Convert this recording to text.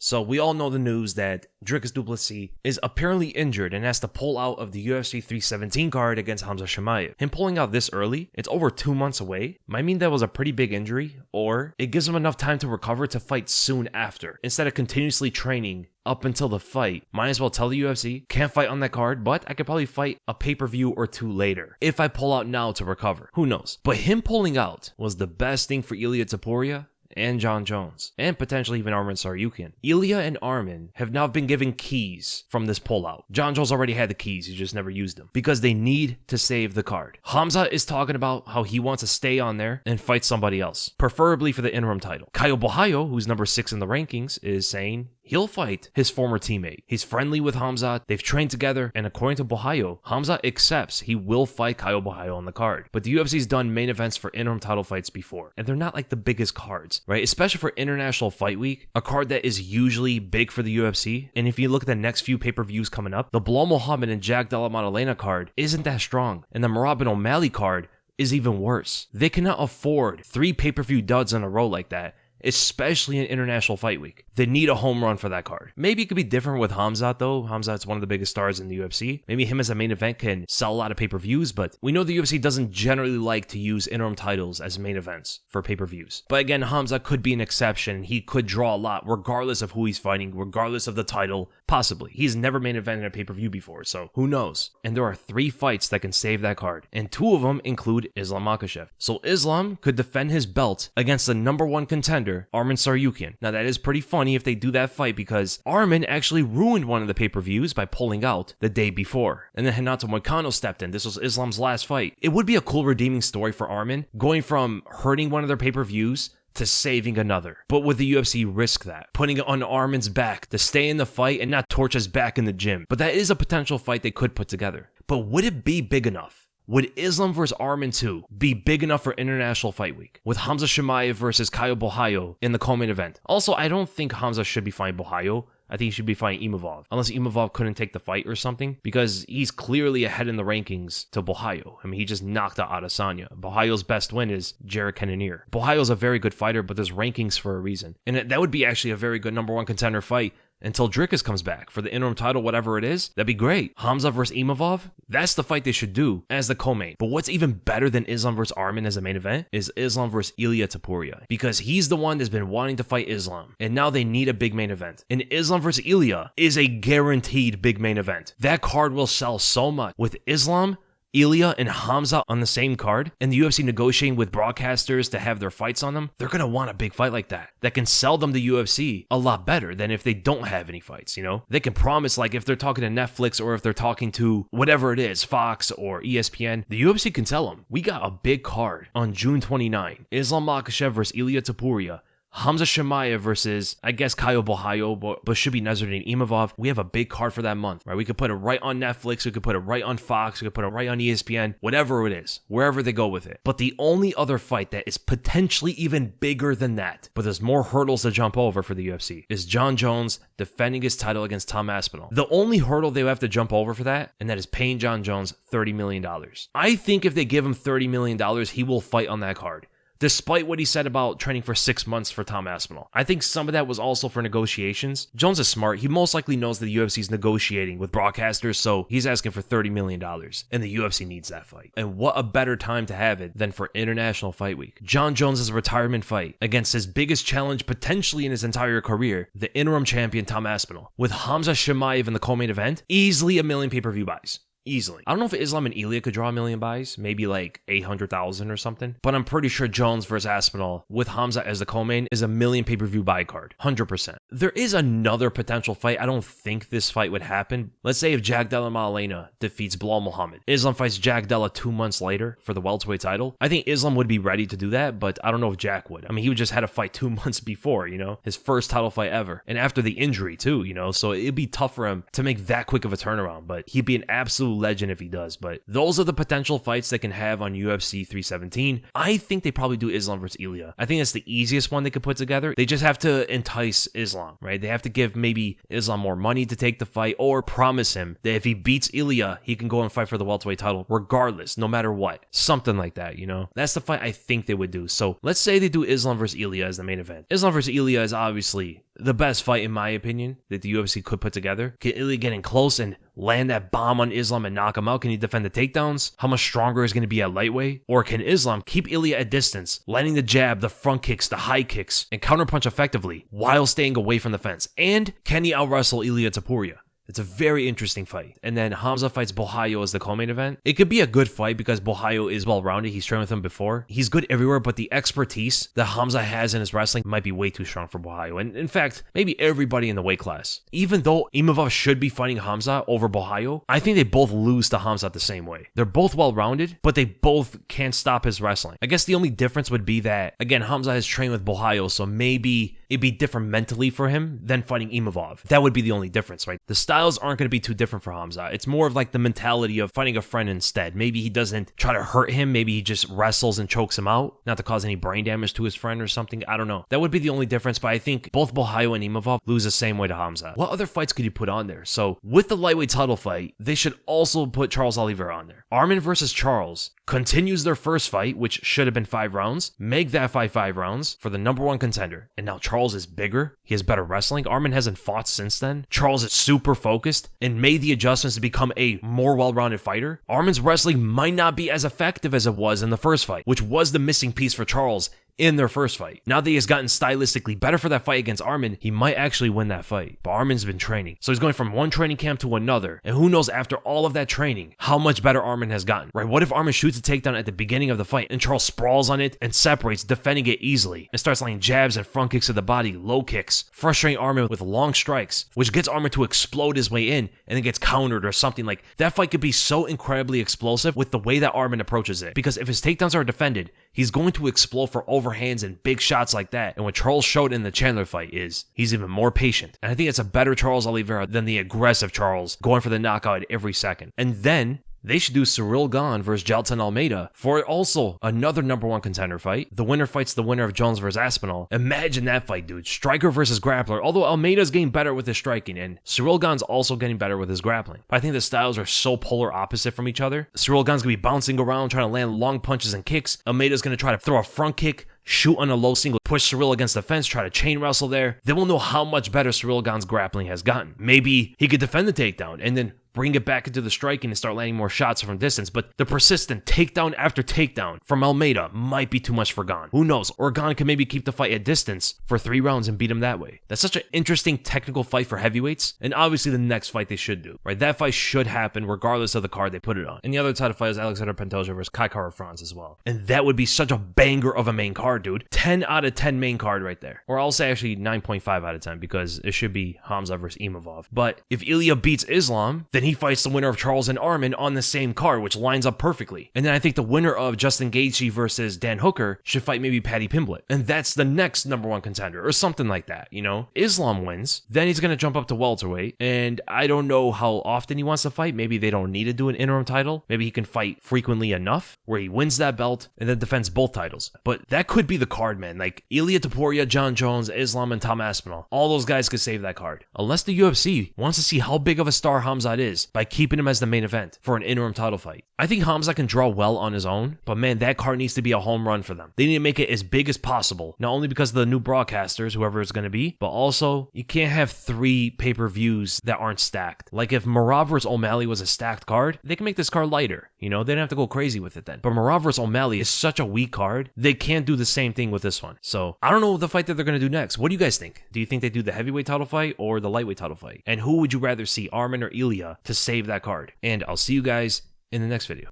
So we all know the news that Dricus Du Plessis is apparently injured and has to pull out of the UFC 317 card against Hamzat Chimaev. Him pulling out this early, it's over 2 months away, might mean that was a pretty big injury, or it gives him enough time to recover to fight soon after, instead of continuously training up until the fight. Might as well tell the UFC, can't fight on that card, but I could probably fight a pay-per-view or two later if I pull out now to recover. Who knows? But him pulling out was the best thing for Ilia Topuria and Jon Jones, and potentially even Arman Tsarukyan. Ilia and Arman have now been given keys from this pullout. Jon Jones already had the keys, he just never used them, because they need to save the card. Hamzat is talking about how he wants to stay on there and fight somebody else, preferably for the interim title. Caio Borralho, who's number 6 in the rankings, is saying he'll fight his former teammate. He's friendly with Hamzat, they've trained together, and according to Borralho, Hamzat accepts he will fight Caio Borralho on the card. But the UFC's done main events for interim title fights before, and they're not like the biggest cards, right? Especially for International Fight Week, a card that is usually big for the UFC. And if you look at the next few pay-per-views coming up, the Belal Muhammad and Jack Della Maddalena card isn't that strong, and the Merab and O'Malley card is even worse. They cannot afford 3 pay-per-view duds in a row like that, especially in International Fight Week. They need a home run for that card. Maybe it could be different with Hamzat though. Hamzat's one of the biggest stars in the UFC. Maybe him as a main event can sell a lot of pay-per-views, but we know the UFC doesn't generally like to use interim titles as main events for pay-per-views. But again, Hamzat could be an exception. He could draw a lot regardless of who he's fighting, regardless of the title, possibly. He's never main evented a pay-per-view before, so who knows? And there are 3 fights that can save that card, and 2 of them include Islam Makhachev. So Islam could defend his belt against the number 1 contender, Arman Tsarukyan. Now that is pretty funny if they do that fight, because Arman actually ruined one of the pay-per-views by pulling out the day before. And then Renato Moicano stepped in. This was Islam's last fight. It would be a cool redeeming story for Arman, going from hurting one of their pay-per-views to saving another. But would the UFC risk that? Putting it on Arman's back to stay in the fight and not torch his back in the gym. But that is a potential fight they could put together. But would it be big enough? Would Islam vs. Arman 2 be big enough for International Fight Week, with Hamzat Chimaev versus Caio Borralho in the co-main event? Also, I don't think Hamzat should be fighting Borralho. I think he should be fighting Imavov, unless Imavov couldn't take the fight or something, because he's clearly ahead in the rankings to Borralho. I mean, he just knocked out Adesanya. Borralho's best win is Jared Cannonier. Borralho's a very good fighter, but there's rankings for a reason. And that would be actually a very good number 1 contender fight until Dricus comes back for the interim title, whatever it is. That'd be great. Hamzat versus Imavov, that's the fight they should do as the co-main. But what's even better than Islam versus Arman as a main event is Islam versus Ilia Topuria, because he's the one that's been wanting to fight Islam, and now they need a big main event. And Islam versus Ilia is a guaranteed big main event. That card will sell so much. With Islam, Ilia, and Hamzat on the same card, and the UFC negotiating with broadcasters to have their fights on them, they're going to want a big fight like that can sell them the UFC a lot better than if they don't have any fights, you know? They can promise, like, if they're talking to Netflix or if they're talking to whatever it is, Fox or ESPN, the UFC can tell them, we got a big card on June 29. Islam Makhachev versus Ilia Topuria. Hamzat Chimaev versus, I guess, Caio Borralho, but should be Nasruddin Imavov. We have a big card for that month, right? We could put it right on Netflix, we could put it right on Fox, we could put it right on ESPN, whatever it is, wherever they go with it. But the only other fight that is potentially even bigger than that, but there's more hurdles to jump over for the UFC, is Jon Jones defending his title against Tom Aspinall. The only hurdle they have to jump over for that, and that is paying Jon Jones $30 million. I think if they give him $30 million, he will fight on that card, despite what he said about training for 6 months for Tom Aspinall. I think some of that was also for negotiations. Jones is smart. He most likely knows that the UFC is negotiating with broadcasters, so he's asking for $30 million, and the UFC needs that fight. And what a better time to have it than for International Fight Week. Jon Jones' retirement fight against his biggest challenge potentially in his entire career, the interim champion Tom Aspinall, with Hamzat Chimaev in the co-main event, easily 1 million pay-per-view buys. Easily. I don't know if Islam and Ilia could draw 1 million buys, maybe like 800,000 or something, but I'm pretty sure Jones versus Aspinall with Hamzat as the co-main is 1 million pay-per-view buy card, 100%. There is another potential fight. I don't think this fight would happen. Let's say if Jack Della Maddalena defeats Belal Muhammad. Islam fights Jack Della 2 months later for the welterweight title. I think Islam would be ready to do that, but I don't know if Jack would. I mean, he just had a fight 2 months before, you know, his first title fight ever, and after the injury too, you know, so it'd be tough for him to make that quick of a turnaround, but he'd be an absolute legend if he does. But those are the potential fights they can have on UFC 317. I think they probably do Islam versus Ilia. I think that's the easiest one they could put together. They just have to entice Islam, right? They have to give maybe Islam more money to take the fight, or promise him that if he beats Ilia, he can go and fight for the welterweight title regardless, no matter what. Something like that, you know? That's the fight I think they would do. So let's say they do Islam versus Ilia as the main event. Islam versus Ilia is obviously the best fight, in my opinion, that the UFC could put together? Can Ilia get in close and land that bomb on Islam and knock him out? Can he defend the takedowns? How much stronger is going to be at lightweight? Or can Islam keep Ilia at distance, landing the jab, the front kicks, the high kicks, and counterpunch effectively while staying away from the fence? And can he out-wrestle Ilia Topuria? It's a very interesting fight. And then Hamza fights Bohayo as the co-main event. It could be a good fight because Bohayo is well-rounded. He's trained with him before. He's good everywhere, but the expertise that Hamza has in his wrestling might be way too strong for Bohayo. And in fact, maybe everybody in the weight class. Even though Imavov should be fighting Hamza over Bohayo, I think they both lose to Hamza the same way. They're both well-rounded, but they both can't stop his wrestling. I guess the only difference would be that, again, Hamza has trained with Bohayo, so maybe it'd be different mentally for him than fighting Imavov. That would be the only difference, right? The styles aren't going to be too different for Hamza. It's more of like the mentality of fighting a friend instead. Maybe he doesn't try to hurt him. Maybe he just wrestles and chokes him out, not to cause any brain damage to his friend or something. I don't know. That would be the only difference, but I think both Bohayo and Imavov lose the same way to Hamza. What other fights could you put on there? So with the lightweight title fight, they should also put Charles Oliveira on there. Arman versus Charles continues their first fight, which should have been 5 rounds. Make that fight 5 rounds for the #1 contender. And now Charles is bigger. He has better wrestling. Arman hasn't fought since then. Charles is super focused and made the adjustments to become a more well-rounded fighter. Arman's wrestling might not be as effective as it was in the first fight, which was the missing piece for Charles in their first fight. Now that he has gotten stylistically better for that fight against Arman, he might actually win that fight. But Arman's been training. So he's going from one training camp to another. And who knows after all of that training, how much better Arman has gotten, right? What if Arman shoots a takedown at the beginning of the fight and Charles sprawls on it and separates, defending it easily, and starts laying jabs and front kicks to the body, low kicks, frustrating Arman with long strikes, which gets Arman to explode his way in and then gets countered or something. Like that fight could be so incredibly explosive with the way that Arman approaches it. Because if his takedowns are defended, he's going to explode for overhands and big shots like that. And what Charles showed in the Chandler fight is he's even more patient. And I think it's a better Charles Oliveira than the aggressive Charles going for the knockout at every second. And then they should do Ciryl Gane versus Jailton Almeida for also another #1 contender fight. The winner fights the winner of Jones versus Aspinall. Imagine that fight, dude. Striker versus grappler. Although Almeida's getting better with his striking and Ciryl Gane's also getting better with his grappling. But I think the styles are so polar opposite from each other. Ciryl Gane's going to be bouncing around, trying to land long punches and kicks. Almeida's going to try to throw a front kick, shoot on a low single, push Ciryl against the fence, try to chain wrestle there. Then we'll know how much better Ciryl Gane's grappling has gotten. Maybe he could defend the takedown and then bring it back into the striking and start landing more shots from distance. But the persistent takedown after takedown from Almeida might be too much for Gane. Who knows? Or Gane can maybe keep the fight at distance for 3 rounds and beat him that way. That's such an interesting technical fight for heavyweights. And obviously the next fight they should do, right? That fight should happen regardless of the card they put it on. And the other title fight is Alexander Pantoja versus Kai Kara-France as well. And that would be such a banger of a main card, dude. 10 out of 10 main card right there. Or I'll say actually 9.5 out of 10 because it should be Hamza versus Imavov. But if Ilia beats Islam, then he fights the winner of Charles and Arman on the same card, which lines up perfectly. And then I think the winner of Justin Gaethje versus Dan Hooker should fight maybe Paddy Pimblett. And that's the next #1 contender or something like that, you know? Islam wins, then he's going to jump up to welterweight. And I don't know how often he wants to fight. Maybe they don't need to do an interim title. Maybe he can fight frequently enough where he wins that belt and then defends both titles. But that could be the card, man. Like Ilia Topuria, Jon Jones, Islam, and Tom Aspinall. All those guys could save that card. Unless the UFC wants to see how big of a star Hamzat is by keeping him as the main event for an interim title fight. I think Hamzat can draw well on his own, but man, that card needs to be a home run for them. They need to make it as big as possible, not only because of the new broadcasters, whoever it's going to be, but also you can't have 3 pay-per-views that aren't stacked. Like if Merab vs. O'Malley was a stacked card, they can make this card lighter. You know, they don't have to go crazy with it then. But Merab vs. O'Malley is such a weak card, they can't do the same thing with this one. So I don't know the fight that they're going to do next. What do you guys think? Do you think they do the heavyweight title fight or the lightweight title fight? And who would you rather see, Arman or Ilia, to save that card? And I'll see you guys in the next video.